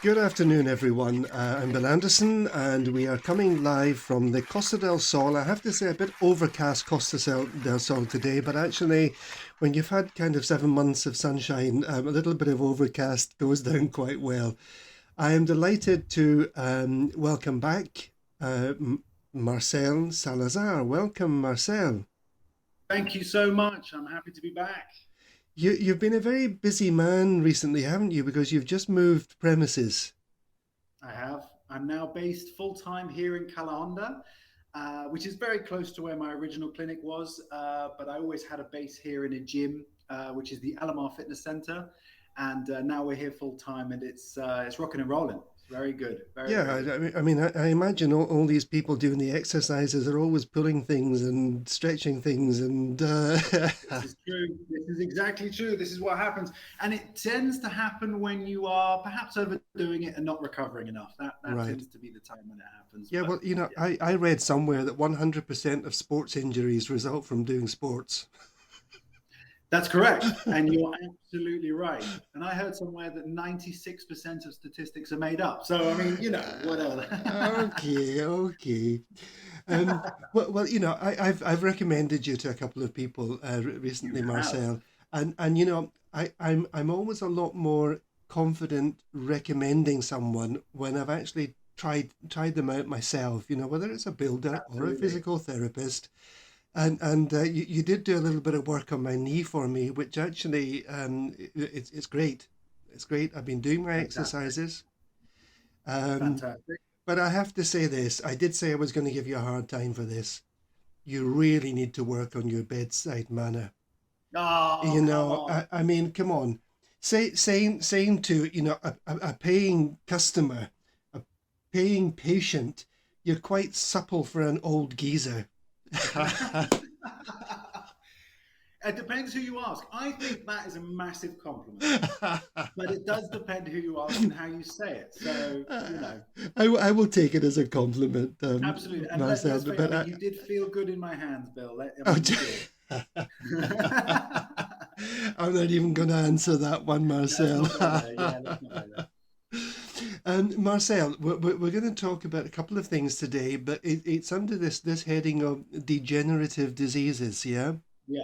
Good afternoon, everyone. I'm Bill Anderson, and we are coming live from the Costa del Sol. I have to say, a bit overcast del Sol today, but actually, when you've had kind of 7 months of sunshine, a little bit of overcast goes down quite well. I am delighted to welcome back Marcel Salazar. Welcome, Marcel. Thank you so much. I'm happy to be back. You've been a very busy man recently, haven't you? Because you've just moved premises. I have. I'm now based full time here in Calahonda, which is very close to where my original clinic was. But I always had a base here in a gym, which is the Alamar Fitness Center, and now we're here full time, and it's rocking and rolling. It's very good, very Yeah, very good. I imagine all these people doing the exercises are always pulling things and stretching things, and This is true. This is exactly true. This is what happens, and it tends to happen when you are perhaps overdoing it and not recovering enough. That right. tends to be the time when it happens. Yeah, But well, yeah. I read somewhere that 100% of sports injuries result from doing sports. That's correct. And you're absolutely right. And I heard somewhere that 96% of statistics are made up. So, I mean, whatever. Okay, okay. Well, I've recommended you to a couple of people You recently, have. Marcel, and I'm always a lot more confident recommending someone when I've actually tried them out myself. Whether it's a builder or a Absolutely. physical therapist. And you did do a little bit of work on my knee for me, which actually it's great. It's great. I've been doing my Fantastic. exercises. Um, Fantastic. but I have to say this. I did say I was going to give you a hard time for this. You really need to work on your bedside manner. Oh, come on. I mean, come on. Saying to, a paying customer, a paying patient, you're quite supple for an old geezer. It depends who you ask. I think that is a massive compliment, but it does depend who you ask and how you say it. So, I will take it as a compliment, absolutely. And Marcel. let's face it, I But mean, you did feel good in my hands, Bill. I oh, mean, you did. I'm not even going to answer that one, Let's Marcel. not go there. Yeah, let's not go there. Marcel, we're going to talk about a couple of things today, but it's under this heading of degenerative diseases. Yeah, Yeah,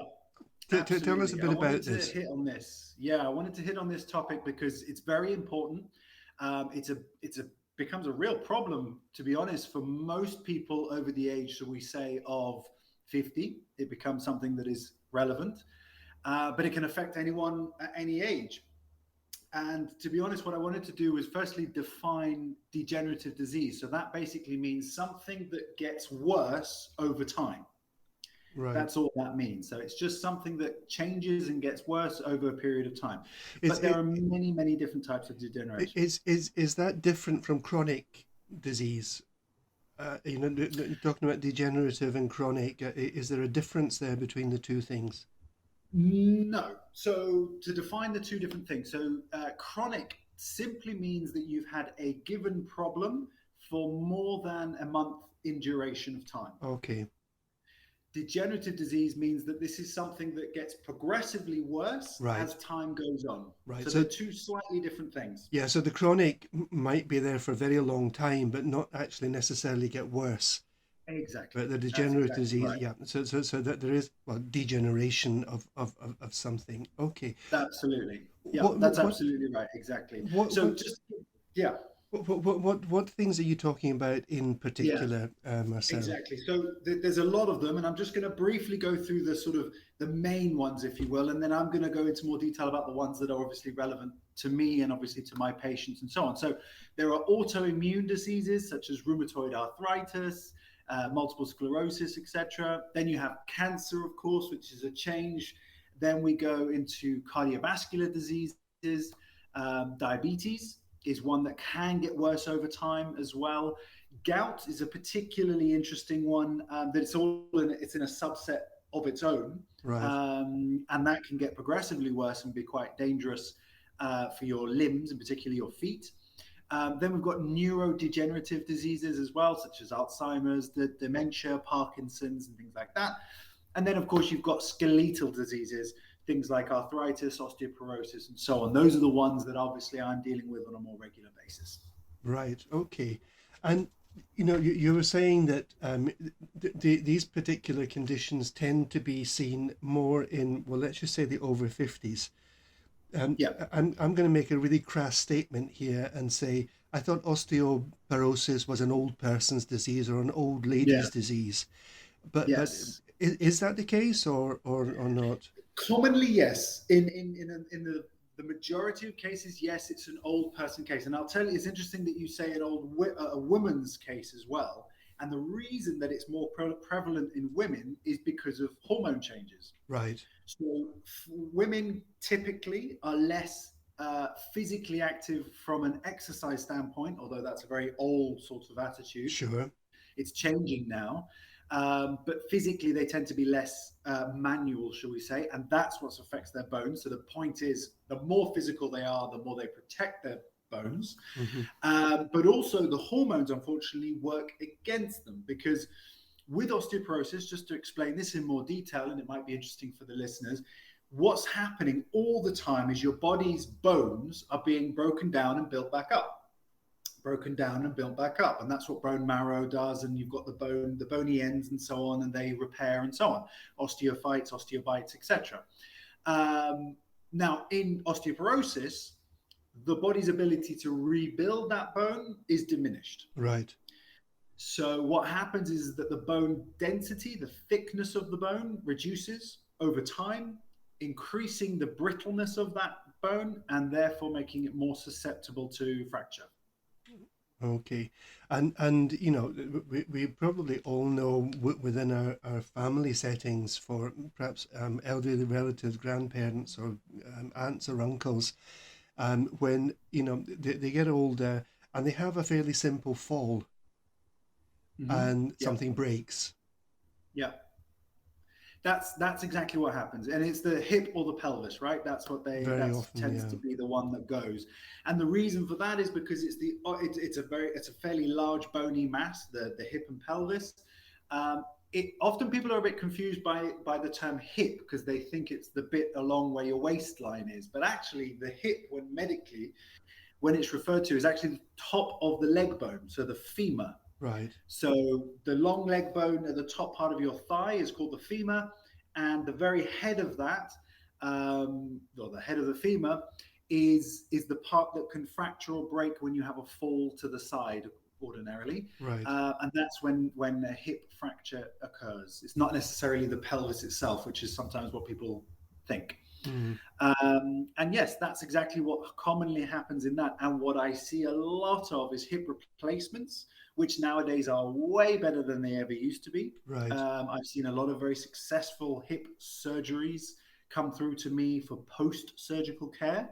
tell us a absolutely. And bit I wanted about to this. hit on this. Yeah, I wanted to hit on this topic because it's very important. It's a becomes a real problem, to be honest, for most people over the age, so we say, of 50. It becomes something that is relevant, but it can affect anyone at any age. And to be honest, what I wanted to do was firstly define degenerative disease. So that basically means something that gets worse over time. Right. That's all that means. So it's just something that changes and gets worse over a period of time. Is But there are it many, many different types of degeneration. is that different from chronic disease? Talking about degenerative and chronic, is there a difference there between the two things? No. So to define the two different things, so chronic simply means that you've had a given problem for more than a month in duration of time. Okay, Degenerative disease means that this is something that gets progressively worse right, as time goes on. right. So they're So two slightly different things. yeah, so the chronic might be there for a very long time, but not actually necessarily get worse. But Exactly. the That's degenerative exactly disease, right. yeah. So that there is, well, degeneration of something. Okay. Absolutely. Yeah, What that's what absolutely right. Exactly. what So what just, yeah, what things are you talking about in yeah, particular, Marcel? exactly. So there's a lot of them, and I'm just going to briefly go through the sort of the main ones, if you will, and then I'm going to go into more detail about the ones that are obviously relevant to me and obviously to my patients and so on. So there are autoimmune diseases such as rheumatoid arthritis, multiple sclerosis, etc. Then you have cancer, of course, which is a change. Then we go into cardiovascular diseases. Diabetes is one that can get worse over time as well. Gout is a particularly interesting one, that it's in a subset of its own, Right. and that can get progressively worse and be quite dangerous for your limbs and particularly your feet. Then we've got neurodegenerative diseases as well, such as Alzheimer's, the dementia, Parkinson's, and things like that. And then, of course, you've got skeletal diseases things like arthritis, osteoporosis, and so on. Those are the ones that obviously I'm dealing with on a more regular basis. Right. Okay. And you were saying that these particular conditions tend to be seen more in, well, let's just say the over 50s. Yeah, I'm going to make a really crass statement here and say I thought osteoporosis was an old person's disease or an old yeah, lady's disease, but yes. is that the case or not? Commonly, yes. In the majority of cases, yes, it's an old person case. And I'll tell you, it's interesting that you say a woman's case as well. And the reason that it's more prevalent in women is because of hormone changes. Right. So women typically are less physically active from an exercise standpoint, although that's a very old sort of attitude. Sure. It's changing now. But physically, they tend to be less manual, shall we say, and that's what affects their bones. So the point is, the more physical they are, the more they protect their bones. Hmm. But also the hormones, unfortunately, work against them because with osteoporosis, just to explain this in more detail, and it might be interesting for the listeners, what's happening all the time is your body's bones are being broken down and built back up. Broken down and built back up, and that's what bone marrow does. And you've got the bony ends and so on, and they repair and so on, osteophytes, osteobites, etc. Now in osteoporosis, the body's ability to rebuild that bone is diminished. Right. So what happens is that the bone density, the thickness of the bone, reduces over time, increasing the brittleness of that bone and therefore making it more susceptible to fracture. Okay. And we probably all know within our family settings for perhaps elderly relatives, grandparents, or aunts or uncles, when they get older and they have a fairly simple fall Mm-hmm. and Yeah, something breaks. yeah. That's exactly what happens, and it's the hip or the pelvis, right? Very That often, tends yeah. to be the one that goes, and the reason for that is because it's a fairly large bony mass, the hip and pelvis. It often people are a bit confused by the term hip because they think it's the bit along where your waistline is, but actually the hip, when it's referred to, is actually the top of the leg bone, so the femur. Right. So the long leg bone at the top part of your thigh is called the femur, and the very head of that, or the head of the femur, is the part that can fracture or break when you have a fall to the side ordinarily, Right. and that's when a hip fracture occurs. It's not necessarily the pelvis itself, which is sometimes what people think. Mm. And yes, that's exactly what commonly happens in that. And what I see a lot of is hip replacements, which nowadays are way better than they ever used to be. Right. I've seen a lot of very successful hip surgeries come through to me for post-surgical care.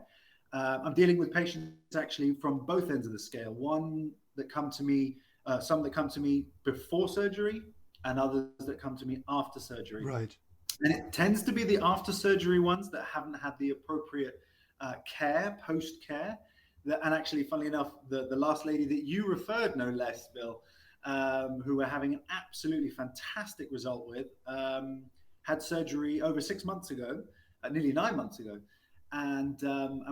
I'm dealing with patients actually from both ends of the scale. Some that come to me before surgery, and others that come to me after surgery. Right. And it tends to be the after surgery ones that haven't had the appropriate care, post care. And actually, funnily enough, the last lady that you referred, no less, Bill, who we're having an absolutely fantastic result with, had surgery over 6 months ago, nearly 9 months ago, and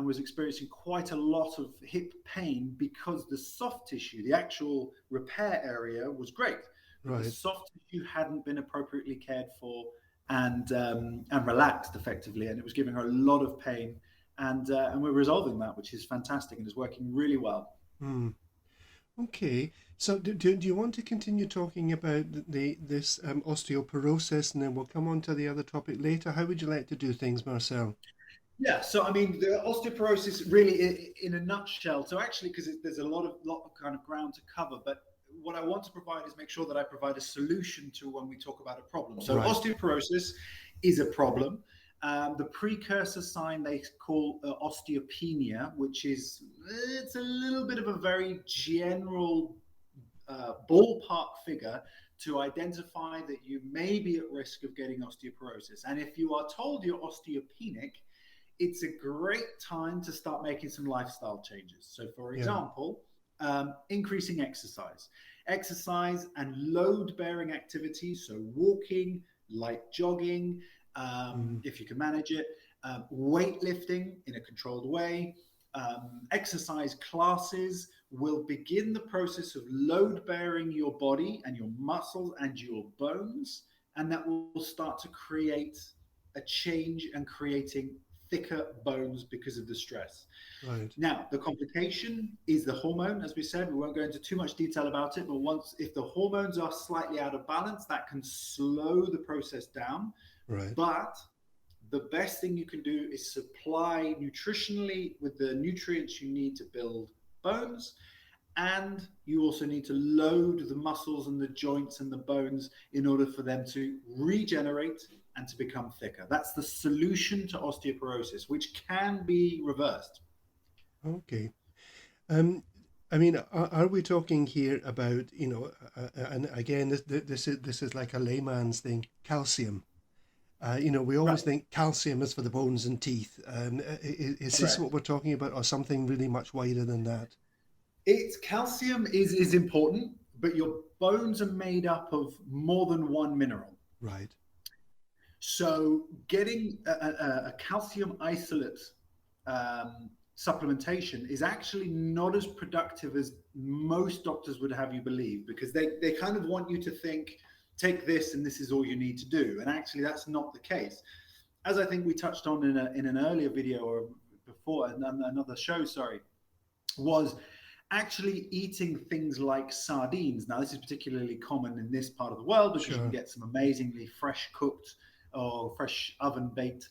was experiencing quite a lot of hip pain because the soft tissue, the actual repair area, was great, but the Right. soft tissue hadn't been appropriately cared for and relaxed effectively, and it was giving her a lot of pain. And we're resolving that, which is fantastic and is working really well. Mm. Okay. So do you want to continue talking about this osteoporosis, and then we'll come on to the other topic later? How would you like to do things, Marcel? Yeah, so I mean, the osteoporosis really, in a nutshell. So actually, because there's a lot of kind of ground to cover, but what I want to provide is make sure that I provide a solution to when we talk about a problem. So Right. osteoporosis is a problem. The precursor sign they call osteopenia, which it's a little bit of a very general ballpark figure to identify that you may be at risk of getting osteoporosis. And if you are told you're osteopenic, it's a great time to start making some lifestyle changes. So, for example, increasing exercise and load-bearing activities, so walking, light jogging, if you can manage it, weightlifting in a controlled way, exercise classes will begin the process of load bearing your body and your muscles and your bones, and that will start to create a change and creating thicker bones because of the stress. Right. Now, the complication is the hormone, as we said. We won't go into too much detail about it, but if the hormones are slightly out of balance, that can slow the process down. Right. But the best thing you can do is supply nutritionally with the nutrients you need to build bones. And you also need to load the muscles and the joints and the bones in order for them to regenerate and to become thicker. That's the solution to osteoporosis, which can be reversed. Okay. Um, I mean, are we talking here about, and again, this is like a layman's thing, calcium. We always Right. think calcium is for the bones and teeth. Is this Correct. what we're talking about, or something really much wider than that? It's calcium is important, but your bones are made up of more than one mineral. Right. So getting a calcium isolate supplementation is actually not as productive as most doctors would have you believe, because they kind of want you to think, take this and this is all you need to do. And actually that's not the case. As I think we touched on in an earlier video or before, another show, sorry, was actually eating things like sardines. Now, this is particularly common in this part of the world because you can Sure. get some amazingly fresh cooked or fresh oven baked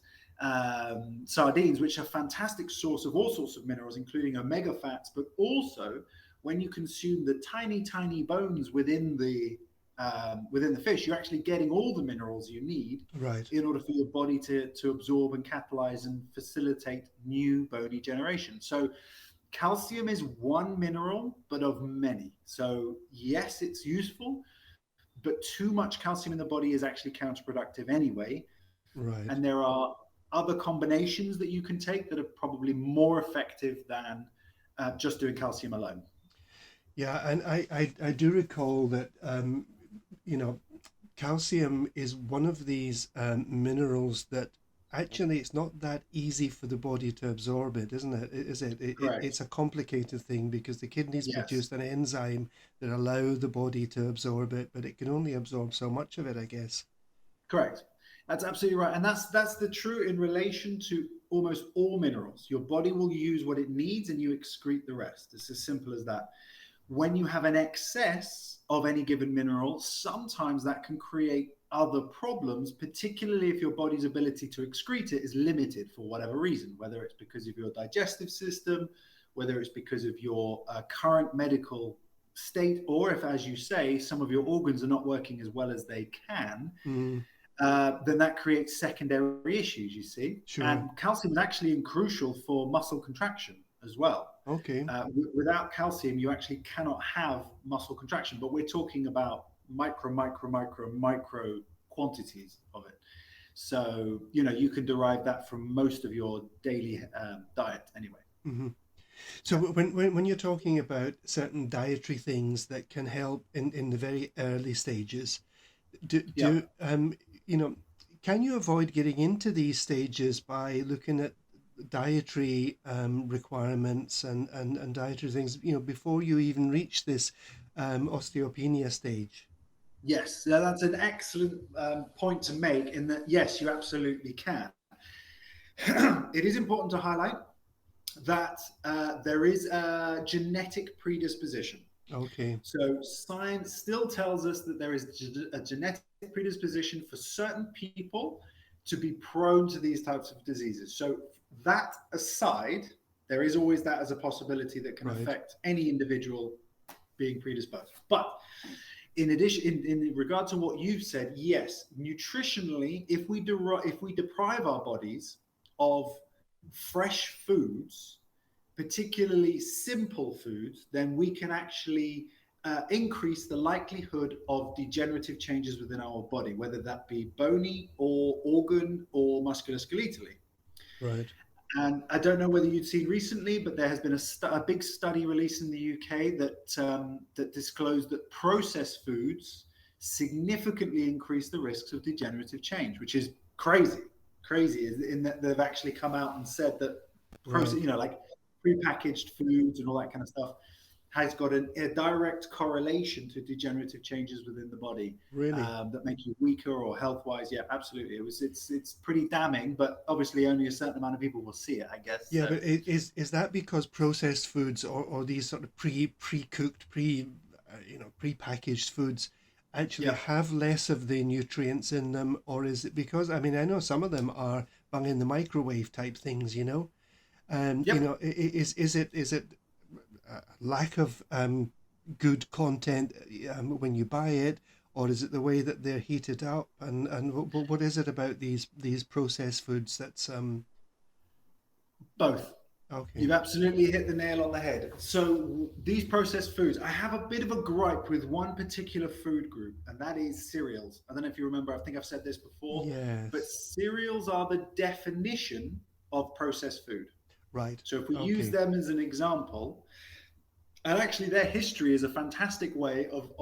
sardines, which are a fantastic source of all sorts of minerals, including omega fats, but also when you consume the tiny, tiny bones within the fish, you're actually getting all the minerals you need Right. in order for your body to absorb and catalyze and facilitate new bony generation. So calcium is one mineral, but of many. So yes, it's useful, but too much calcium in the body is actually counterproductive anyway. Right. And there are other combinations that you can take that are probably more effective than just doing calcium alone. Yeah, and I do recall that you know calcium is one of these minerals that actually it's not that easy for the body to absorb it, isn't it? Is it? It's Correct. a complicated thing because the kidneys Yes. produce an enzyme that allow the body to absorb it, but it can only absorb so much of it, I guess. Correct. That's absolutely right. And that's the true in relation to almost all minerals. Your body will use what it needs and you excrete the rest. It's as simple as that. When you have an excess of any given mineral, sometimes that can create other problems, particularly if your body's ability to excrete it is limited for whatever reason, whether it's because of your digestive system, whether it's because of your current medical state, or if, as you say, some of your organs are not working as well as they can. Mm, Then that creates secondary issues, you see. sure. And calcium is actually crucial for muscle contraction as well. Okay. Without calcium, you actually cannot have muscle contraction, but we're talking about micro quantities of it. So, you can derive that from most of your daily diet anyway. Hmm. So Yeah. when you're talking about certain dietary things that can help in the very early stages, do Yeah. do you know can you avoid getting into these stages by looking at dietary requirements and dietary things before you even reach this osteopenia stage? Yes, that's an excellent point to make in that, yes, you absolutely can. It is important to highlight that there is a genetic predisposition. Okay. So science still tells us that there is a genetic predisposition for certain people to be prone to these types of diseases. So that aside, there is always that as a possibility that can Right. affect any individual being predisposed. But in addition, in regard to what you've said, yes, nutritionally, if we deprive our bodies of fresh foods, particularly simple foods, then we can actually increase the likelihood of degenerative changes within our body, whether that be bony or organ or musculoskeletally. Right. And I don't know whether you'd seen recently, but there has been a big study released in the UK that disclosed that processed foods significantly increase the risks of degenerative change, which is crazy, crazy is in that they've actually come out and said that process, Right. like prepackaged foods and all that kind of stuff has got a direct correlation to degenerative changes within the body Really? that make you weaker or health wise. Yeah, absolutely. It's pretty damning, but obviously only a certain amount of people will see it, I guess. Yeah, So but is that because processed foods or these sort of pre-cooked, pre-packaged foods actually yeah, have less of the nutrients in them, or is it because, I mean, I know some of them are bung in the microwave type things, yep. is it lack of good content when you buy it, or is it the way that they're heated up, and what is it about these processed foods that's Both. okay? You've absolutely hit the nail on the head. So these processed foods, I have a bit of a gripe with one particular food group, and that is cereals. I don't know if you remember, I think I've said this before, but Yes. cereals are the definition of processed food. Right. So if we use Okay. them as an example, and actually their history is a fantastic way of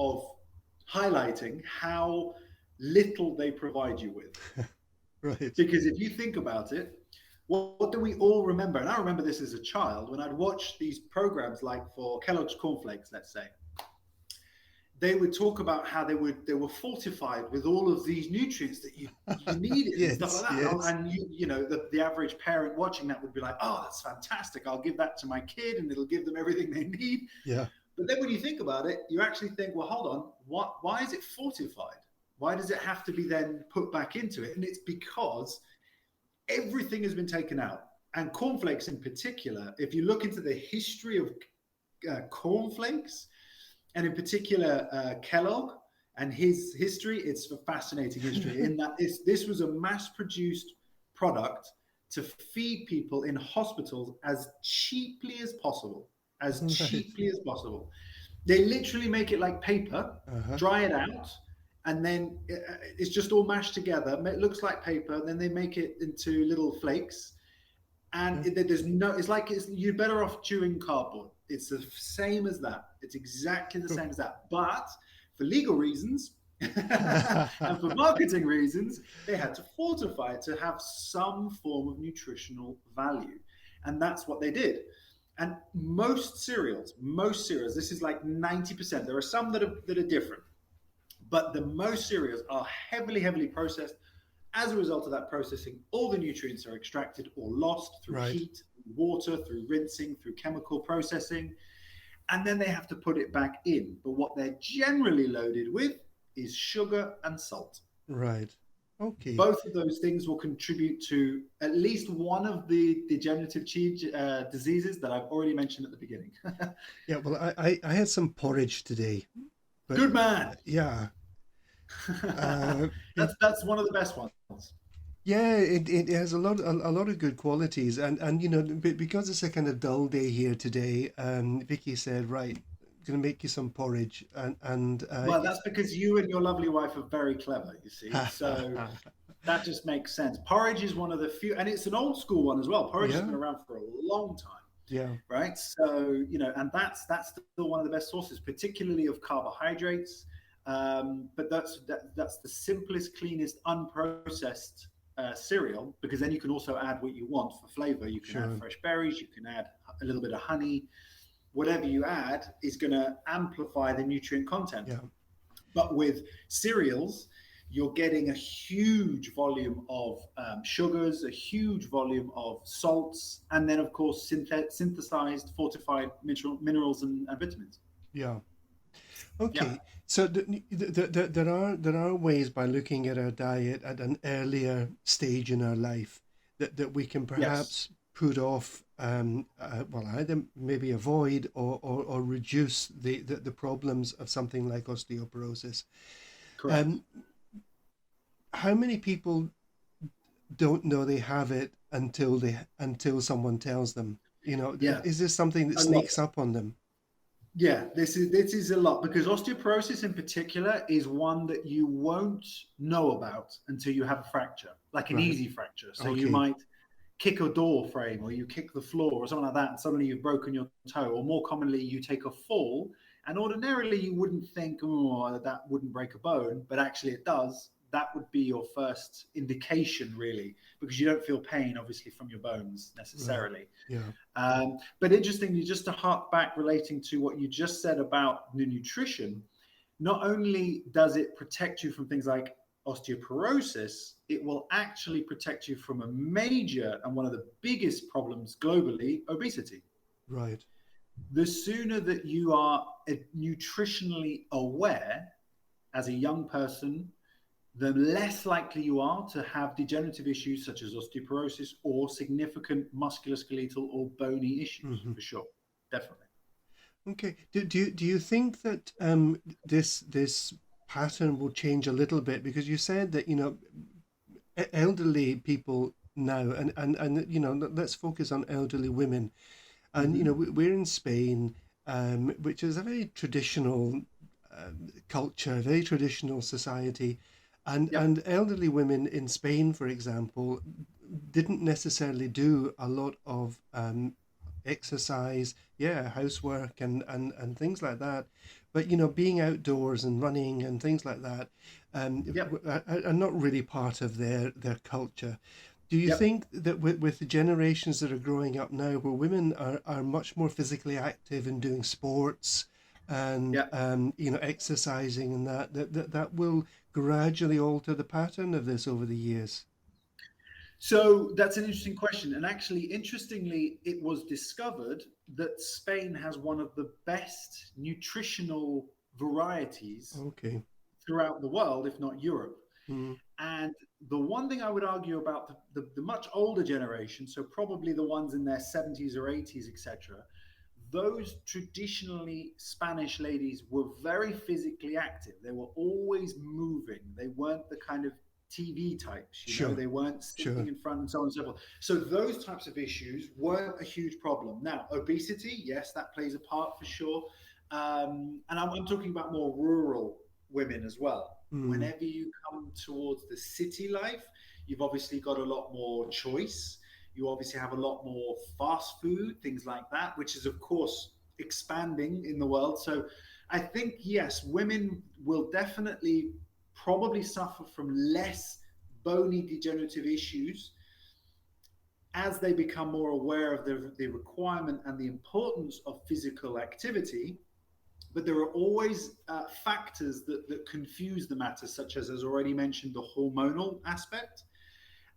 highlighting how little they provide you with. Right. Because if you think about it, what do we all remember? And I remember this as a child when I'd watch these programs like for Kellogg's cornflakes, let's say. They would talk about how they were fortified with all of these nutrients that you needed and stuff Yes. like that. Yes. And the average parent watching that would be like, oh, that's fantastic. I'll give that to my kid and it'll give them everything they need. Yeah. But then when you think about it, you actually think, well, hold on, why is it fortified? Why does it have to be then put back into it? And it's because everything has been taken out. And cornflakes in particular, if you look into the history of cornflakes, and in particular Kellogg and his history, it's a fascinating history in that this was a mass-produced product to feed people in hospitals as cheaply as possible, as Right. cheaply as possible. They literally make it like paper, Uh-huh. dry it out, and then it's just all mashed together. It looks like paper, and then they make it into little flakes. And Okay. you're better off chewing cardboard. It's the same as that. It's exactly the same as that. But for legal reasons and for marketing reasons, they had to fortify it to have some form of nutritional value. And that's what they did. And most cereals, this is like 90%. There are some that are different, but the most cereals are heavily, heavily processed. As a result of that processing, all the nutrients are extracted or lost through Right. heat, water, through rinsing, through chemical processing, and then they have to put it back in. But what they're generally loaded with is sugar and salt. Right. Okay. Both of those things will contribute to at least one of the degenerative diseases that I've already mentioned at the beginning. Yeah. Well, I had some porridge today, but Good man. yeah. It That's one of the best ones. yeah, it has a lot of good qualities, and because it's a kind of dull day here today, Vicky said, right, gonna make you some porridge, and Well, that's because you and your lovely wife are very clever, you see. So that just makes sense. Porridge is one of the few, and it's an old school one as well. Porridge has been yeah, around for a long time, yeah, right? So and that's still one of the best sources, particularly of carbohydrates. But that's the simplest, cleanest, unprocessed cereal, because then you can also add what you want for flavor. You can add sure, fresh berries, you can add a little bit of honey. Whatever you add is going to amplify the nutrient content. yeah, But with cereals, you're getting a huge volume of sugars, a huge volume of salts, and then, of course, synthesized, fortified minerals and vitamins. yeah. Yeah, Okay, so there are ways by looking at our diet at an earlier stage in our life that we can yes, perhaps put off, well, either maybe avoid or reduce the problems of something like osteoporosis. correct. Um, how many people don't know they have it until someone tells them? Yeah, Is this something that a lot. sneaks up on them? Yeah, this is a lot, because osteoporosis in particular is one that you won't know about until you have a fracture, like an Right. easy fracture. So you Okay. might kick a door frame or you kick the floor or something like that, and suddenly you've broken your toe. Or more commonly, you take a fall, and ordinarily you wouldn't think, oh, that wouldn't break a bone, but actually it does. that would be your first indication, really, because you don't feel pain, obviously, from your bones necessarily. Right. Yeah. But interestingly, just to hark back relating to what you just said about the nutrition, not only does it protect you from things like osteoporosis, it will actually protect you from a major and one of the biggest problems globally, obesity. Right. The sooner that you are nutritionally aware as a young person, the less likely you are to have degenerative issues such as osteoporosis or significant musculoskeletal or bony issues, for sure. Definitely. Okay. Do you think that this pattern will change a little bit? Because you said that, elderly people now, and let's focus on elderly women. And we're in Spain, which is a very traditional culture, very traditional society, and elderly women in Spain, for example, didn't necessarily do a lot of exercise, housework and things like that. But being outdoors and running and things like that are not really part of their culture. Do you think that with the generations that are growing up now, where women are much more physically active in doing sports and exercising and that will gradually alter the pattern of this over the years? So that's an interesting question. And actually, interestingly, it was discovered that Spain has one of the best nutritional varieties throughout the world, if not Europe. And the one thing I would argue about the much older generation, so probably the ones in their 70s or 80s, etc., those traditionally Spanish ladies were very physically active. They were always moving. They weren't the kind of TV types, you know, they weren't sitting in front and so on and so forth. So those types of issues weren't a huge problem. Now, obesity, yes, that plays a part for sure. And I'm talking about more rural women as well. Whenever you come towards the city life, you've obviously got a lot more choice. You obviously have a lot more fast food, things like that, which is, of course, expanding in the world. So I think, yes, women will definitely probably suffer from less bony degenerative issues as they become more aware of the requirement and the importance of physical activity. But there are always factors that confuse the matter, such as already mentioned, the hormonal aspect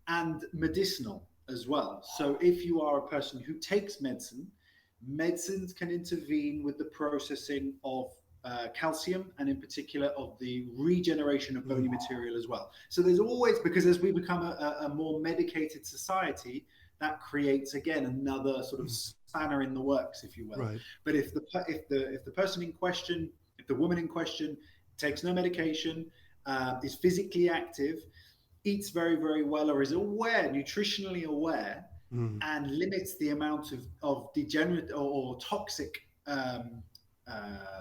and medicinal as well. So if you are a person who takes medicines can intervene with the processing of calcium, and in particular of the regeneration of bony material as well. So there's always, because as we become a more medicated society, that creates again another sort of spanner in the works, if you will. Right. But if the person in question, if the woman in question takes no medication, is physically active, eats very, very well, or is aware, nutritionally aware, and limits the amount of degenerate or toxic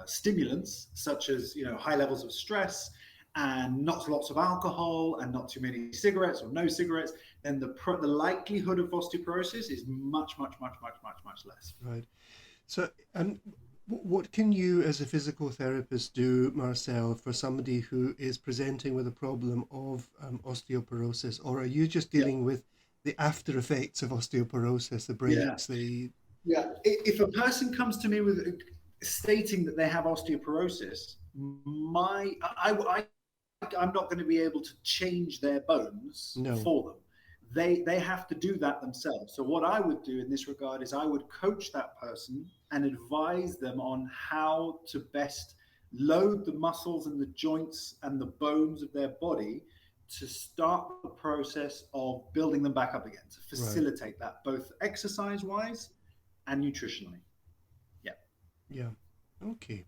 stimulants, such as high levels of stress and not lots of alcohol and not too many cigarettes or no cigarettes, then the likelihood of osteoporosis is much less. Right. So, what can you as a physical therapist do, Marcel, for somebody who is presenting with a problem of osteoporosis, or are you just dealing with the after effects of osteoporosis, the breaks, If a person comes to me with stating that they have osteoporosis, I'm not going to be able to change their bones for them. They have to do that themselves. So what I would do in this regard is I would coach that person and advise them on how to best load the muscles and the joints and the bones of their body to start the process of building them back up again, to facilitate that, both exercise-wise and nutritionally. Yeah. Okay.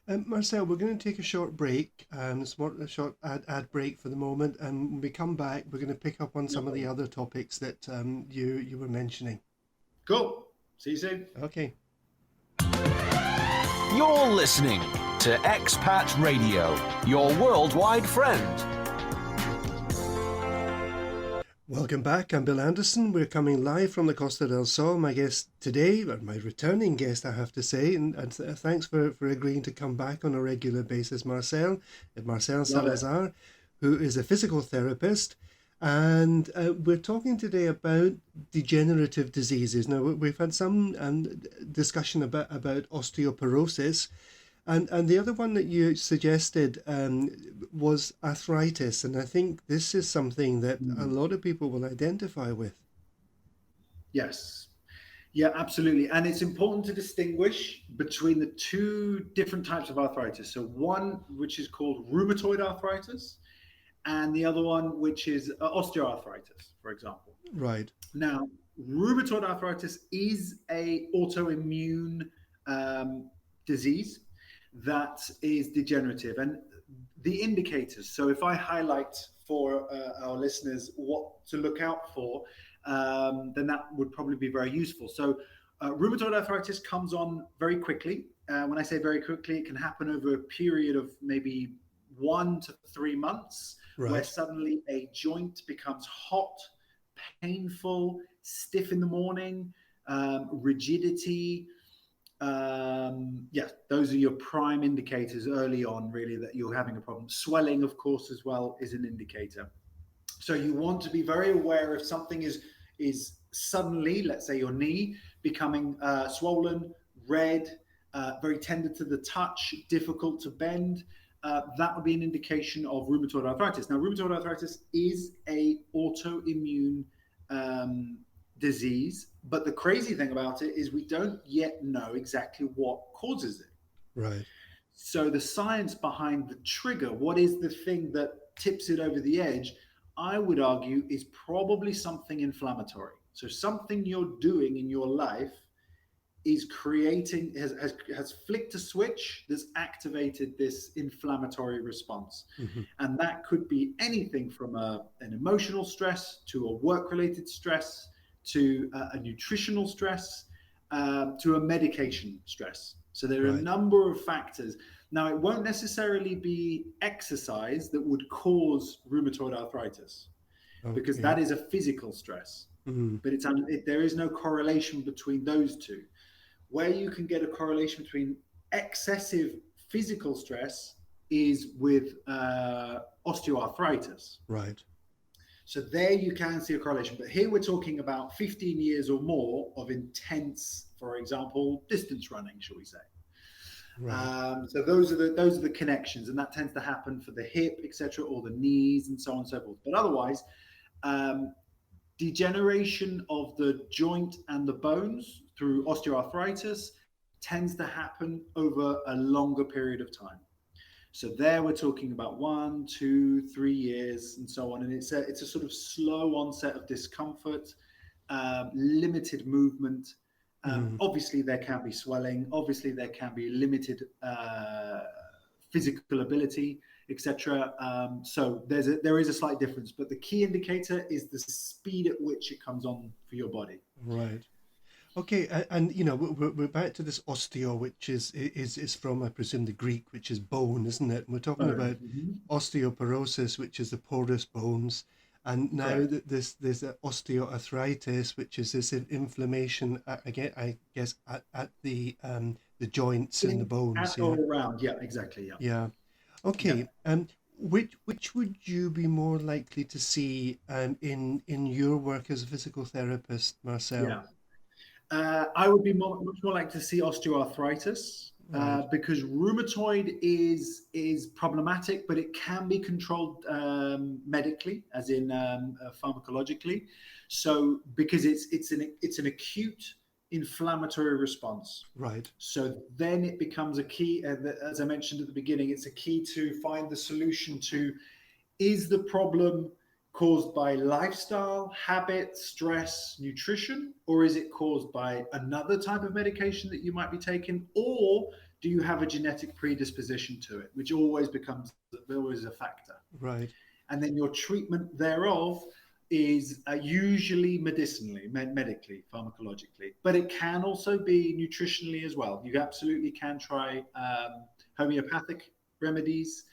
Marcel, we're going to take a short break, a short ad break for the moment, and when we come back, we're going to pick up on some of the other topics that you were mentioning. Cool. See you soon. Okay. You're listening to Expat Radio, your worldwide friend. Welcome back. I'm Bill Anderson. We're coming live from the Costa del Sol. My guest today, or my returning guest, I have to say, and thanks for agreeing to come back on a regular basis, Marcel Salazar, who is a physical therapist. And we're talking today about degenerative diseases. Now, we've had some discussion about osteoporosis, and the other one that you suggested was arthritis. And I think this is something that a lot of people will identify with. Yes. Yeah, absolutely. And it's important to distinguish between the two different types of arthritis. So one, which is called rheumatoid arthritis, and the other one, which is osteoarthritis, for example. Right. Now, rheumatoid arthritis is a autoimmune disease that is degenerative. And the indicators, so if I highlight for our listeners what to look out for, then that would probably be very useful. So rheumatoid arthritis comes on very quickly. When I say very quickly, it can happen over a period of maybe 1 to 3 months, where suddenly a joint becomes hot, painful, stiff in the morning, rigidity. Those are your prime indicators early on, really, that you're having a problem. Swelling, of course, as well is an indicator. So you want to be very aware if something is suddenly, let's say your knee, becoming swollen, red, very tender to the touch, difficult to bend. That would be an indication of rheumatoid arthritis. Now, rheumatoid arthritis is a autoimmune disease, but the crazy thing about it is we don't yet know exactly what causes it. Right. So the science behind the trigger, what is the thing that tips it over the edge, I would argue is probably something inflammatory. So something you're doing in your life is creating, has flicked a switch that's activated this inflammatory response. Mm-hmm. And that could be anything from an emotional stress to a work-related stress to a nutritional stress to a medication stress. So there are a number of factors. Now, it won't necessarily be exercise that would cause rheumatoid arthritis, because that is a physical stress. Mm-hmm. But there is no correlation between those two. Where you can get a correlation between excessive physical stress is with osteoarthritis. Right. So there you can see a correlation. But here we're talking about 15 years or more of intense, for example, distance running, shall we say. Right. So those are the connections, and that tends to happen for the hip, etc., or the knees, and so on and so forth. But otherwise, degeneration of the joint and the bones through osteoarthritis tends to happen over a longer period of time. So there we're talking about 1, 2, 3 years and so on. And it's a sort of slow onset of discomfort, limited movement. Obviously there can be swelling. Obviously there can be limited physical ability, etc. So there is a slight difference, but the key indicator is the speed at which it comes on for your body. Right. Okay, and you know we're back to this osteo, which is from, I presume, the Greek, which is bone, isn't it? And we're talking about osteoporosis, which is the porous bones, and now there's osteoarthritis, which is this inflammation again, I guess, at the joints and the bones. All around, yeah, exactly, yeah. Yeah. Okay. Yeah. Which would you be more likely to see in your work as a physical therapist, Marcel? Yeah. I would be much more likely to see osteoarthritis because rheumatoid is problematic, but it can be controlled medically, as in pharmacologically. So because it's an acute inflammatory response. Right. So then it becomes a key, as I mentioned at the beginning, it's a key to find the solution to, is the problem caused by lifestyle, habit, stress, nutrition, or is it caused by another type of medication that you might be taking, or do you have a genetic predisposition to it, which always a factor. Right. And then your treatment thereof is usually medicinally, medically, pharmacologically, but it can also be nutritionally as well. You absolutely can try homeopathic remedies.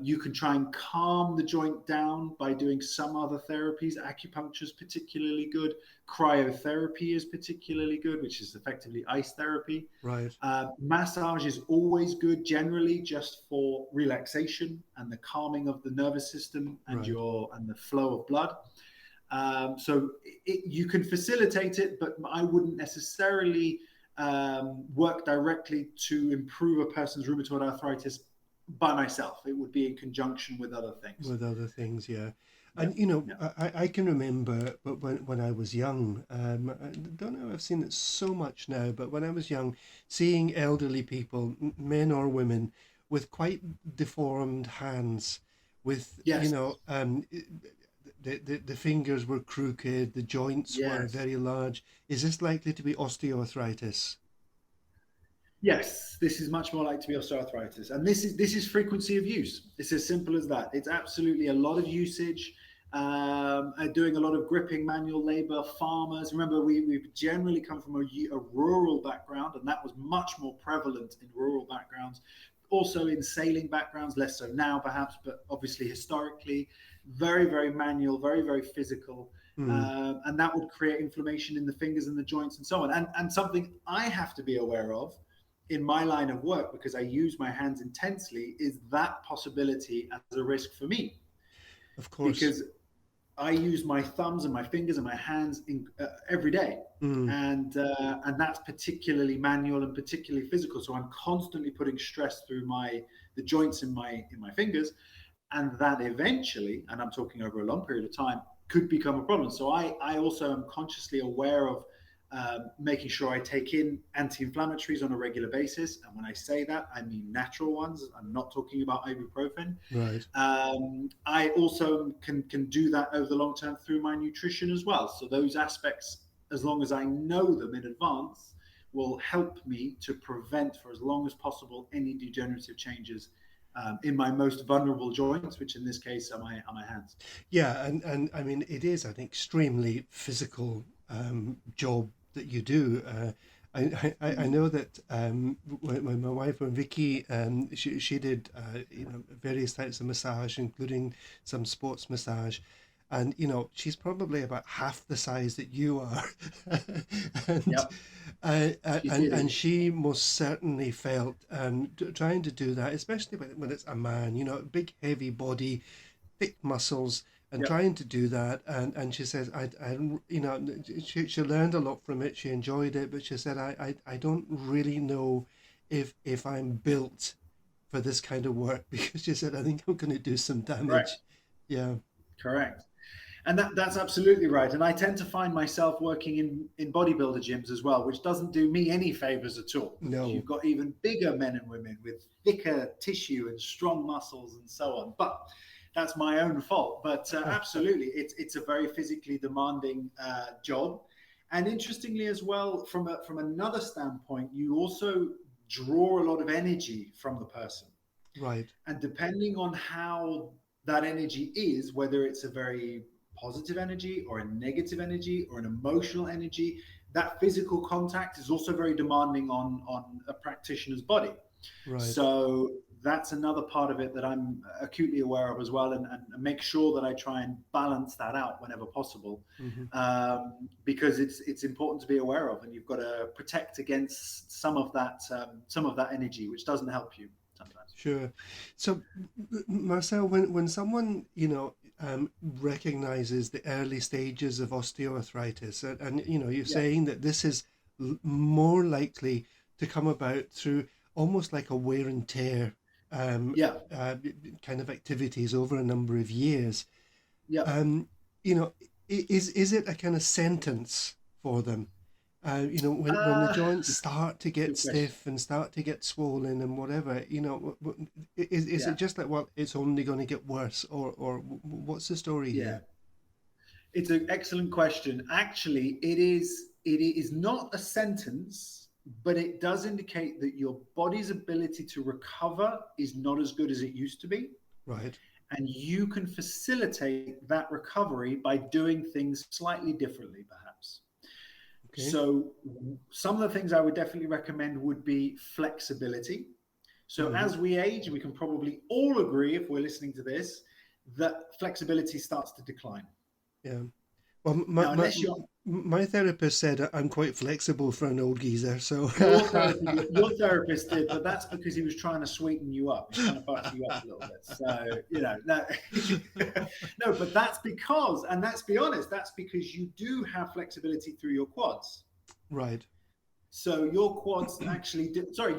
You can try and calm the joint down by doing some other therapies. Acupuncture is particularly good. Cryotherapy is particularly good, which is effectively ice therapy. Right. Massage is always good, generally just for relaxation and the calming of the nervous system and Right. and the flow of blood. So you can facilitate it, but I wouldn't necessarily work directly to improve a person's rheumatoid arthritis by myself. It would be in conjunction with other things. With other things, yeah. Yeah, And you know, yeah. I can remember when I was young, I don't know, I've seen it so much now, but when I was young, seeing elderly people, men or women, with quite deformed hands, with, you Yes, know, the fingers were crooked, the joints were yes. very large. Is this likely to be osteoarthritis? Yes, this is much more likely to be osteoarthritis, and this is frequency of use. It's as simple as that. It's absolutely a lot of usage, doing a lot of gripping, manual labor. Farmers, remember, we've generally come from a rural background, and that was much more prevalent in rural backgrounds. Also in sailing backgrounds, less so now perhaps, but obviously historically, very, very manual, very, very physical. Hmm. And that would create inflammation in the fingers and the joints and so on. And something I have to be aware of in my line of work, because I use my hands intensely, is that possibility as a risk for me, Of course. because I use my thumbs and my fingers and my hands every day, Hmm. and that's particularly manual and particularly physical. So I'm constantly putting stress through the joints in my fingers, and that eventually, and I'm talking over a long period of time, could become a problem. So I also am consciously aware of making sure I take in anti-inflammatories on a regular basis. And when I say that, I mean natural ones. I'm not talking about ibuprofen. Right. I also can do that over the long term through my nutrition as well. So those aspects, as long as I know them in advance, will help me to prevent for as long as possible any degenerative changes in my most vulnerable joints, which in this case are my hands. Yeah, and I mean it is an extremely physical job that you do. I Mm. know that when my wife, when Vicky, she did you know, various types of massage, including some sports massage, and you know, she's probably about half the size that you are, and Yep, she did and it. she most certainly felt trying to do that, especially when it's a man, you know, big heavy body, thick muscles, and Yep. trying to do that. And she says, you know, she learned a lot from it. She enjoyed it, but she said, I don't really know if I'm built for this kind of work because she said, I think I'm going to do some Correct. damage. Yeah. Correct. And that's absolutely right. And I tend to find myself working in bodybuilder gyms as well, which doesn't do me any favors at all, because No. you've got even bigger men and women with thicker tissue and strong muscles and so on. But that's my own fault. But absolutely, it's a very physically demanding job. And interestingly, as well, from another standpoint, you also draw a lot of energy from the person. Right. And depending on how that energy is, whether it's a very positive energy or a negative energy or an emotional energy, that physical contact is also very demanding on a practitioner's body. Right. So that's another part of it that I'm acutely aware of as well, and make sure that I try and balance that out whenever possible, Hmm. because it's important to be aware of, and you've got to protect against some of that energy, which doesn't help you sometimes. Sure. So, Marcel, when someone, you know, recognizes the early stages of osteoarthritis, and you know, you're Yeah, saying that this is more likely to come about through almost like a wear and tear um, yeah, uh, kind of activities over a number of years. yeah. You know, is it a kind of sentence for them? You know, when the Uh, joints start to get Good question. stiff and start to get swollen and whatever, you know, is it Yeah, just like, well, it's only going to get worse, or what's the story yeah. here? It's an excellent question. Actually, it is not a sentence, but it does indicate that your body's ability to recover is not as good as it used to be. Right. And you can facilitate that recovery by doing things slightly differently, perhaps. Okay. So, some of the things I would definitely recommend would be flexibility. So as we age, we can probably all agree, if we're listening to this, that flexibility starts to decline. Yeah. Well, Now, unless you're my therapist said I'm quite flexible for an old geezer. So your therapist did, but that's because he was trying to sweeten you up. He's trying to butter you up a little bit. So, no, no, but that's because, and let's be honest, that's because you do have flexibility through your quads. Right. So your quads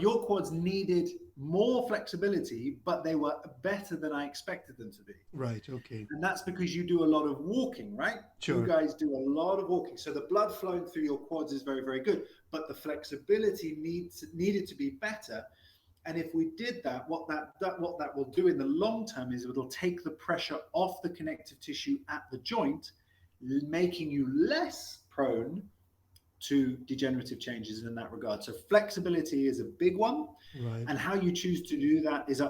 your quads needed more flexibility, but they were better than I expected them to be. Right. Okay. And that's because you do a lot of walking, right? Sure. You guys do a lot of walking. So the blood flowing through your quads is very, very good, but the flexibility needed to be better. And if we did that, what that will do in the long term is it'll take the pressure off the connective tissue at the joint, making you less prone to degenerative changes in that regard. So flexibility is a big one. Right. And how you choose to do that is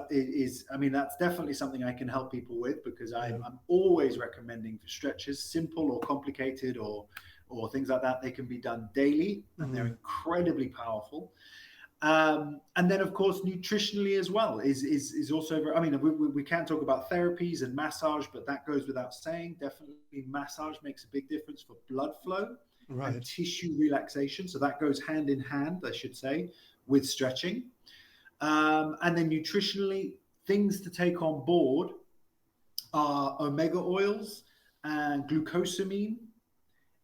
I mean, that's definitely something I can help people with, because I'm always recommending for stretches, simple or complicated or things like that. They can be done daily, and they're incredibly powerful. And then, of course, nutritionally as well is also, I mean, we can talk about therapies and massage, but that goes without saying. Definitely massage makes a big difference for blood flow. Right. And tissue relaxation. So that goes hand in hand, I should say, with stretching. And then nutritionally, things to take on board are omega oils and glucosamine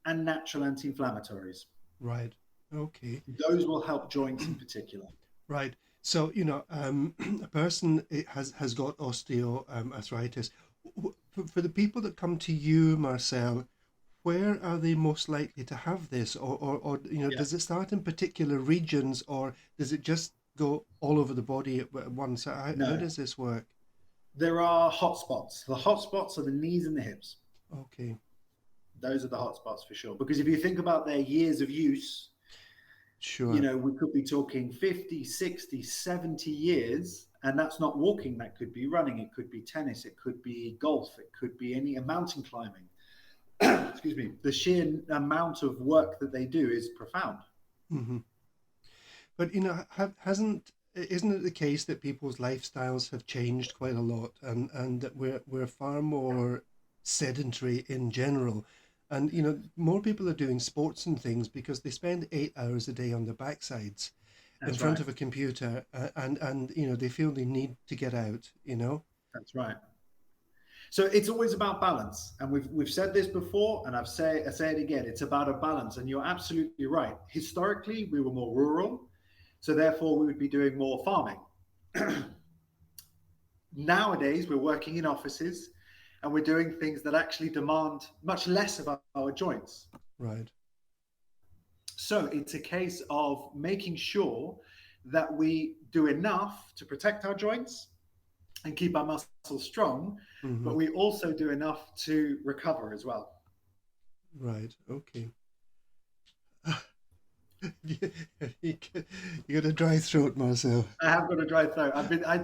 and natural anti-inflammatories. Right. Okay. Those will help joints in particular. Right. So, a person has got osteoarthritis. For the people that come to you, Marcel, where are they most likely to have this, or does it start in particular regions, or does it just go all over the body at once? How does this work? There are hotspots. The hotspots are the knees and the hips. Okay. Those are the hotspots for sure. Because if you think about their years of use, sure, we could be talking 50, 60, 70 years, and that's not walking. That could be running. It could be tennis. It could be golf. It could be any mountain climbing. Excuse me, the sheer amount of work that they do is profound. Mm-hmm. But isn't it the case that people's lifestyles have changed quite a lot, and that we're far more sedentary in general, and more people are doing sports and things because they spend 8 hours a day on their backsides in front of a computer, and they feel they need to get out. That's right. So it's always about balance, and we've said this before, and I say it again. It's about a balance, and you're absolutely right. Historically, we were more rural, so therefore we would be doing more farming. Nowadays, we're working in offices, and we're doing things that actually demand much less of our joints. Right. So it's a case of making sure that we do enough to protect our joints and keep our muscles strong, but we also do enough to recover as well. Right. Okay. You got a dry throat, Marcel. I have got a dry throat.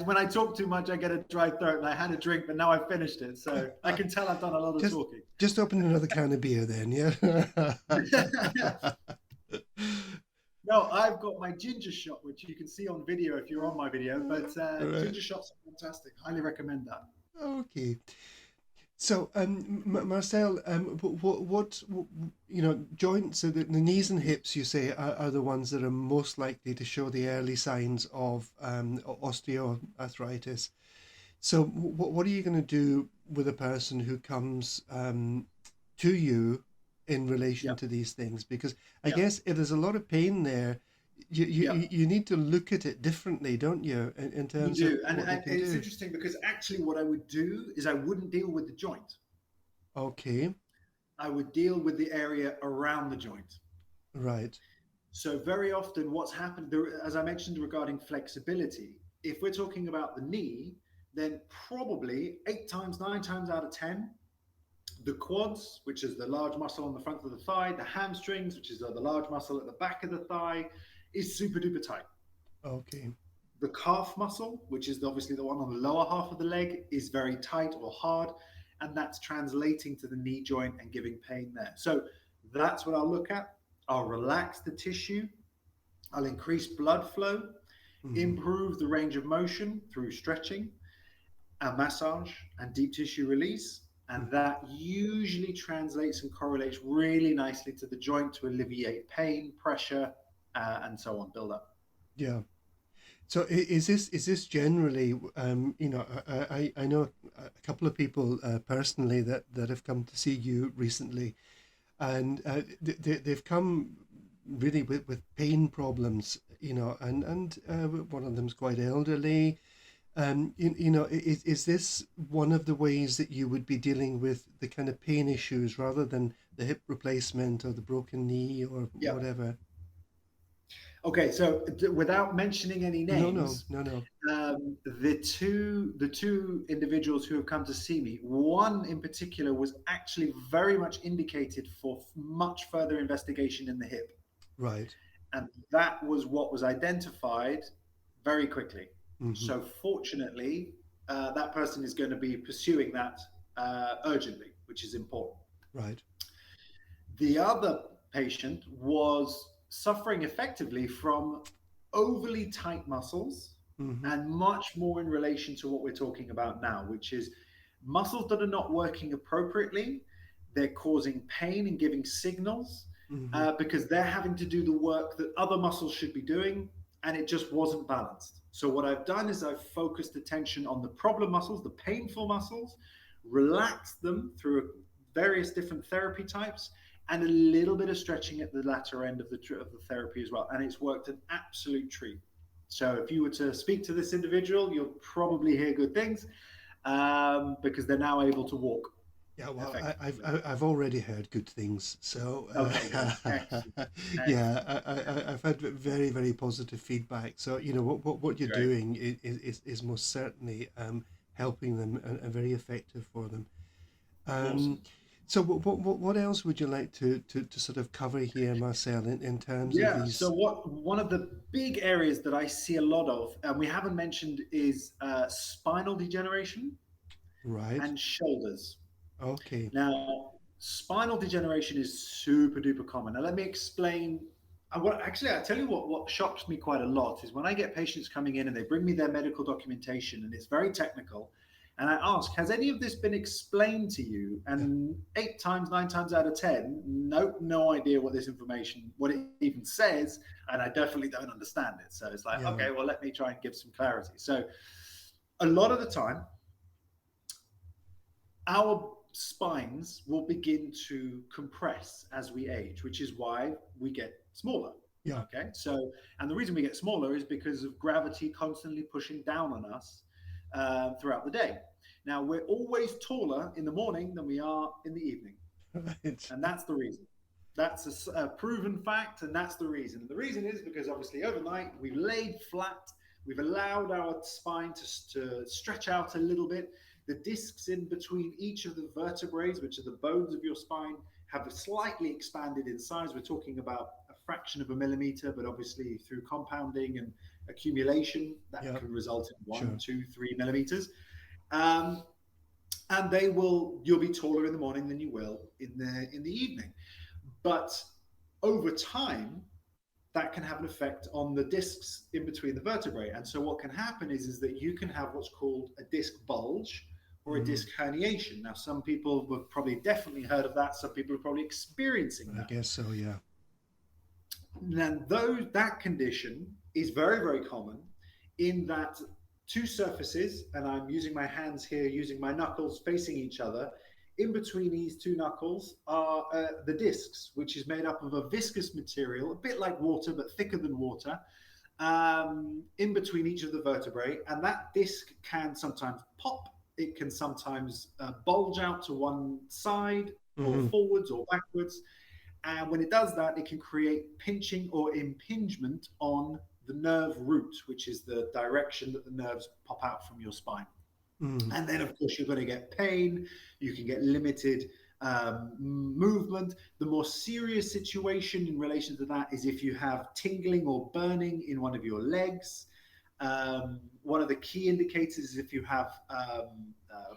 When I talk too much, I get a dry throat, and I had a drink, but now I've finished it, so I can tell I've done a lot of talking. Just open another can of beer, then, yeah. No, I've got my ginger shot, which you can see on video if you're on my video, but ginger shots are fantastic. Highly recommend that. Okay. So, Marcel, what joints, so the knees and hips, you say, are the ones that are most likely to show the early signs of osteoarthritis. So, what are you going to do with a person who comes to you in relation to these things? Because I guess if there's a lot of pain there, you need to look at it differently, don't you? In terms you do, of and it's interesting because actually, what I would do is I wouldn't deal with the joint. Okay. I would deal with the area around the joint. Right. So very often, what's happened, as I mentioned regarding flexibility, if we're talking about the knee, then probably 8 times, 9 times out of 10. The quads, which is the large muscle on the front of the thigh, the hamstrings, which is the large muscle at the back of the thigh, is super duper tight. Okay. The calf muscle, which is obviously the one on the lower half of the leg, is very tight or hard, and that's translating to the knee joint and giving pain there. So that's what I'll look at. I'll relax the tissue. I'll increase blood flow. improve the range of motion through stretching, a massage, and deep tissue release. And that usually translates and correlates really nicely to the joint to alleviate pain, pressure, and so on, build up. Yeah. So is this generally, I know a couple of people personally that have come to see you recently, and they've come really with pain problems, and one of them's quite elderly. Is this one of the ways that you would be dealing with the kind of pain issues rather than the hip replacement or the broken knee or whatever? Okay, so without mentioning any names, No. the two individuals who have come to see me, one in particular was actually very much indicated for much further investigation in the hip. Right. And that was what was identified very quickly. Mm-hmm. So fortunately, that person is going to be pursuing that urgently, which is important. Right. The other patient was suffering effectively from overly tight muscles, and much more in relation to what we're talking about now, which is muscles that are not working appropriately. They're causing pain and giving signals because they're having to do the work that other muscles should be doing, and it just wasn't balanced. So what I've done is I've focused attention on the problem muscles, the painful muscles, relaxed them through various different therapy types, and a little bit of stretching at the latter end of the therapy as well. And it's worked an absolute treat. So if you were to speak to this individual, you'll probably hear good things because they're now able to walk. Yeah, well, I've already heard good things. So Okay, yeah, I've had very, very positive feedback. So what you're doing is most certainly helping them and very effective for them. Awesome. So what else would you like to sort of cover here, Marcel, in terms of these? So one of the big areas that I see a lot of, and we haven't mentioned, is spinal degeneration, Right, and shoulders. okay, Now, spinal degeneration is super duper common. Now, let me explain. I'll tell you what shocks me quite a lot is when I get patients coming in and they bring me their medical documentation and it's very technical. And I ask, has any of this been explained to you? And 9 times out of 10, nope, no idea what this information, what it even says. And I definitely don't understand it. So it's like, okay, well, let me try and give some clarity. So a lot of the time, our spines will begin to compress as we age, which is why we get smaller. Yeah. Okay. So, and the reason we get smaller is because of gravity constantly pushing down on us throughout the day. Now, we're always taller in the morning than we are in the evening. Right. And that's the reason. That's a proven fact, and that's the reason. And the reason is because obviously overnight we've laid flat, we've allowed our spine to stretch out a little bit. The discs in between each of the vertebrae, which are the bones of your spine, have slightly expanded in size. We're talking about a fraction of a millimeter, but obviously through compounding and accumulation, that can result in 1, 2, 3 millimeters. And you'll be taller in the morning than you will in the evening. But over time, that can have an effect on the discs in between the vertebrae. And so what can happen is that you can have what's called a disc bulge or a disc herniation. Now, some people have probably definitely heard of that. Some people are probably experiencing that. I guess so, yeah. Now, that condition is very, very common in that two surfaces, and I'm using my hands here, using my knuckles facing each other. In between these two knuckles are the discs, which is made up of a viscous material, a bit like water, but thicker than water, in between each of the vertebrae. And that disc can sometimes pop. It can sometimes bulge out to one side or forwards or backwards. And when it does that, it can create pinching or impingement on the nerve root, which is the direction that the nerves pop out from your spine. And then, of course, you're going to get pain. You can get limited movement. The more serious situation in relation to that is if you have tingling or burning in one of your legs. One of the key indicators is if you have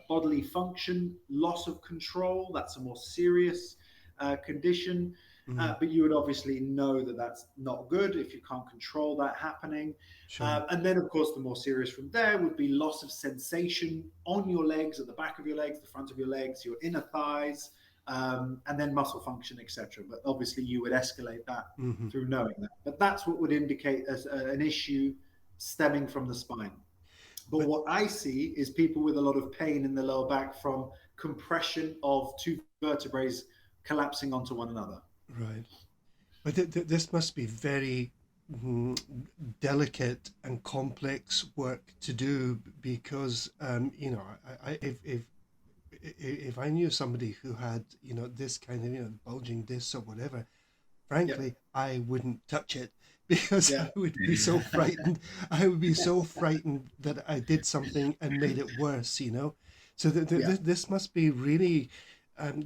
bodily function, loss of control. That's a more serious condition. But you would obviously know that that's not good if you can't control that happening. Sure. And then, of course, the more serious from there would be loss of sensation on your legs, at the back of your legs, the front of your legs, your inner thighs, and then muscle function, etc. But obviously, you would escalate that through knowing that. But that's what would indicate as an issue stemming from the spine. But what I see is people with a lot of pain in the lower back from compression of two vertebrae collapsing onto one another. Right. But this must be very delicate and complex work to do, because you know, if I knew somebody who had, you know, this kind of, you know, bulging discs or whatever, frankly, I wouldn't touch it, because I would be so frightened. I would be so frightened that I did something and made it worse, you know. So this must be really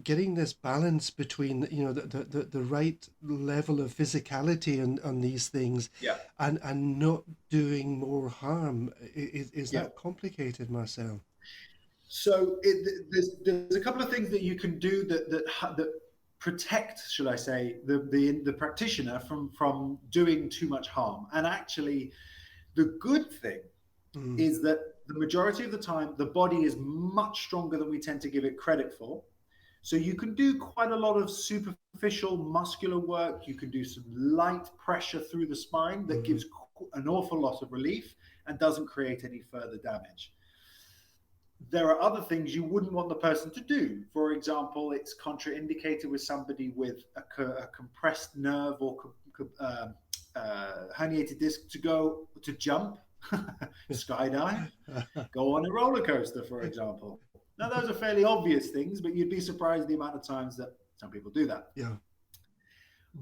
getting this balance between, you know, the right level of physicality on these things, and not doing more harm. Is that complicated, Marcel? So there's a couple of things that you can do that protect, should I say, the practitioner from doing too much harm. And actually, the good thing is that the majority of the time, the body is much stronger than we tend to give it credit for. So you can do quite a lot of superficial muscular work. You can do some light pressure through the spine that gives an awful lot of relief and doesn't create any further damage. There are other things you wouldn't want the person to do. For example, it's contraindicated with somebody with a compressed nerve or herniated disc to jump, skydive, go on a roller coaster, for example. Now, those are fairly obvious things, but you'd be surprised the amount of times that some people do that. Yeah.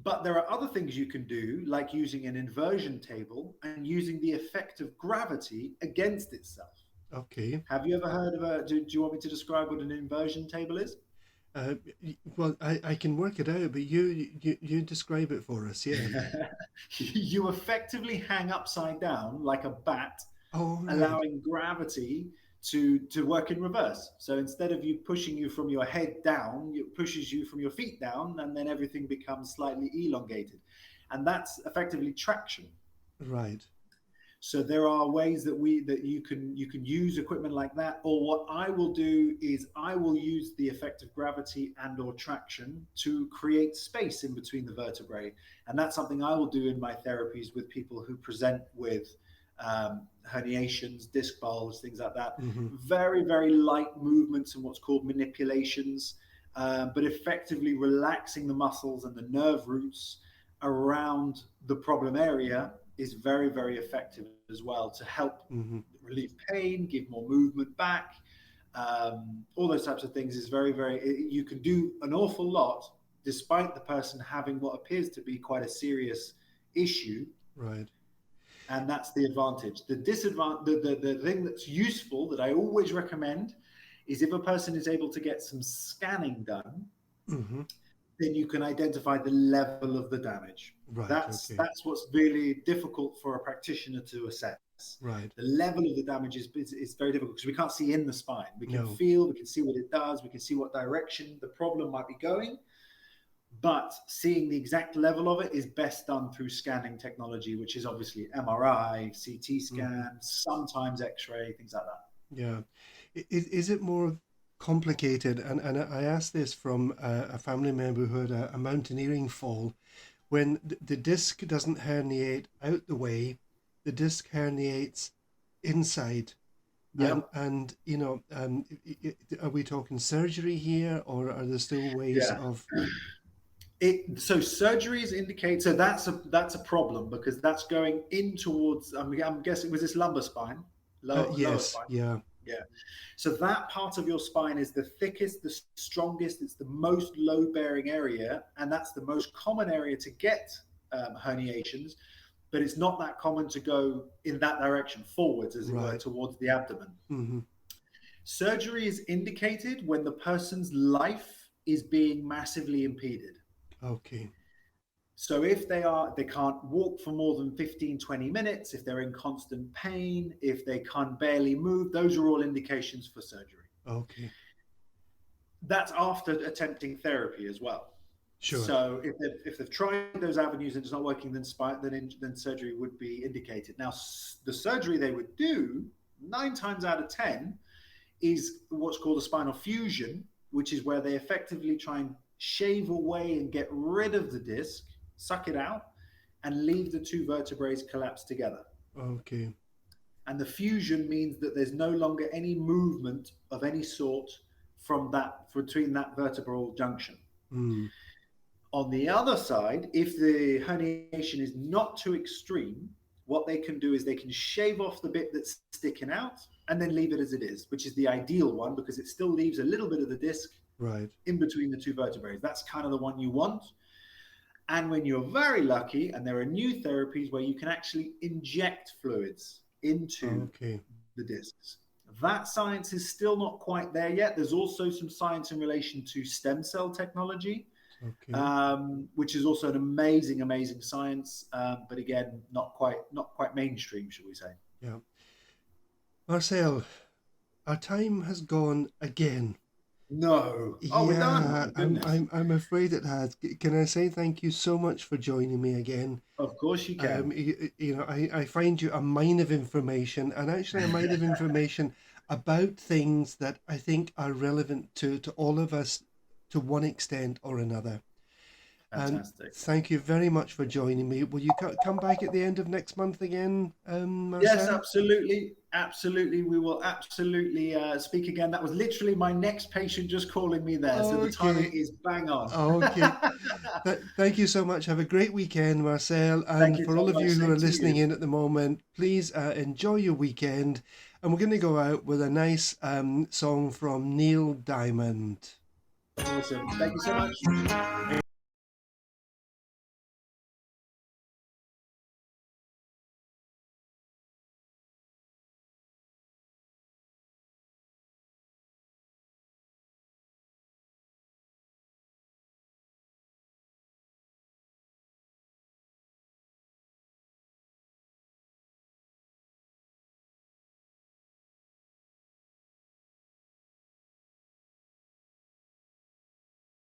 But there are other things you can do, like using an inversion table and using the effect of gravity against itself. Okay. Have you ever heard of do you want me to describe what an inversion table is? Well, I can work it out, but you describe it for us, yeah. You effectively hang upside down like a bat, right. allowing gravity to work in reverse. So instead of you pushing you from your head down, it pushes you from your feet down, and then everything becomes slightly elongated. And that's effectively traction. Right. So there are ways that you can use equipment like that. Or what I will do is I will use the effect of gravity and or traction to create space in between the vertebrae. And that's something I will do in my therapies with people who present with herniations, disc bulges, things like that. Very, very light movements and what's called manipulations, but effectively relaxing the muscles and the nerve roots around the problem area is very, very effective as well to help relieve pain, give more movement back. All those types of things is very, very, you can do an awful lot despite the person having what appears to be quite a serious issue. Right. And that's the advantage. The disadvantage, the thing that's useful that I always recommend is if a person is able to get some scanning done, then you can identify the level of the damage. Right. That's what's really difficult for a practitioner to assess. Right. The level of the damage is very difficult because we can't see in the spine. We can feel, we can see what it does, we can see what direction the problem might be going. But seeing the exact level of it is best done through scanning technology, which is obviously MRI, CT scan, sometimes X-ray, things like that. Yeah. Is it more complicated? And I asked this from a family member who had a mountaineering fall. When the disc doesn't herniate out the way, the disc herniates inside. And you know, are we talking surgery here, or are there still ways of... So surgeries indicate, so that's a problem because that's going in towards, I'm guessing, was this lumbar spine? Lower spine? Yeah. So that part of your spine is the thickest, the strongest, it's the most load-bearing area, and that's the most common area to get herniations, but it's not that common to go in that direction, forwards, as it were, towards the abdomen. Surgery is indicated when the person's life is being massively impeded. Okay. So if they can't walk for more than 15, 20 minutes, if they're in constant pain, if they can't barely move, those are all indications for surgery. Okay. That's after attempting therapy as well. Sure. So if they've tried those avenues and it's not working, then surgery would be indicated. Now, the surgery they would do 9 times out of 10 is what's called a spinal fusion, which is where they effectively try and shave away and get rid of the disc, suck it out, and leave the 2 vertebrae collapsed together. Okay. And the fusion means that there's no longer any movement of any sort between that vertebral junction. Mm. On the other side, if the herniation is not too extreme, what they can do is they can shave off the bit that's sticking out and then leave it as it is, which is the ideal one because it still leaves a little bit of the disc in between the 2 vertebrae. That's kind of the one you want. And when you're very lucky, and there are new therapies where you can actually inject fluids into the discs. That science is still not quite there yet. There's also some science in relation to stem cell technology, which is also an amazing science, but again, not quite mainstream, shall we say? Yeah. Marcel, our time has gone again. No. Oh, we're done. I'm afraid it has. Can I say thank you so much for joining me again? Of course you can. I find you a mine of information, and actually a mine of information about things that I think are relevant to all of us to one extent or another. Fantastic. And thank you very much for joining me. Will you come back at the end of next month again, Marcel? Yes, absolutely. Absolutely. We will absolutely speak again. That was literally my next patient just calling me there. So the timing is bang on. Okay. Thank you so much. Have a great weekend, Marcel. And for all of you who are listening in at the moment, please enjoy your weekend. And we're going to go out with a nice song from Neil Diamond. Awesome. Thank you so much.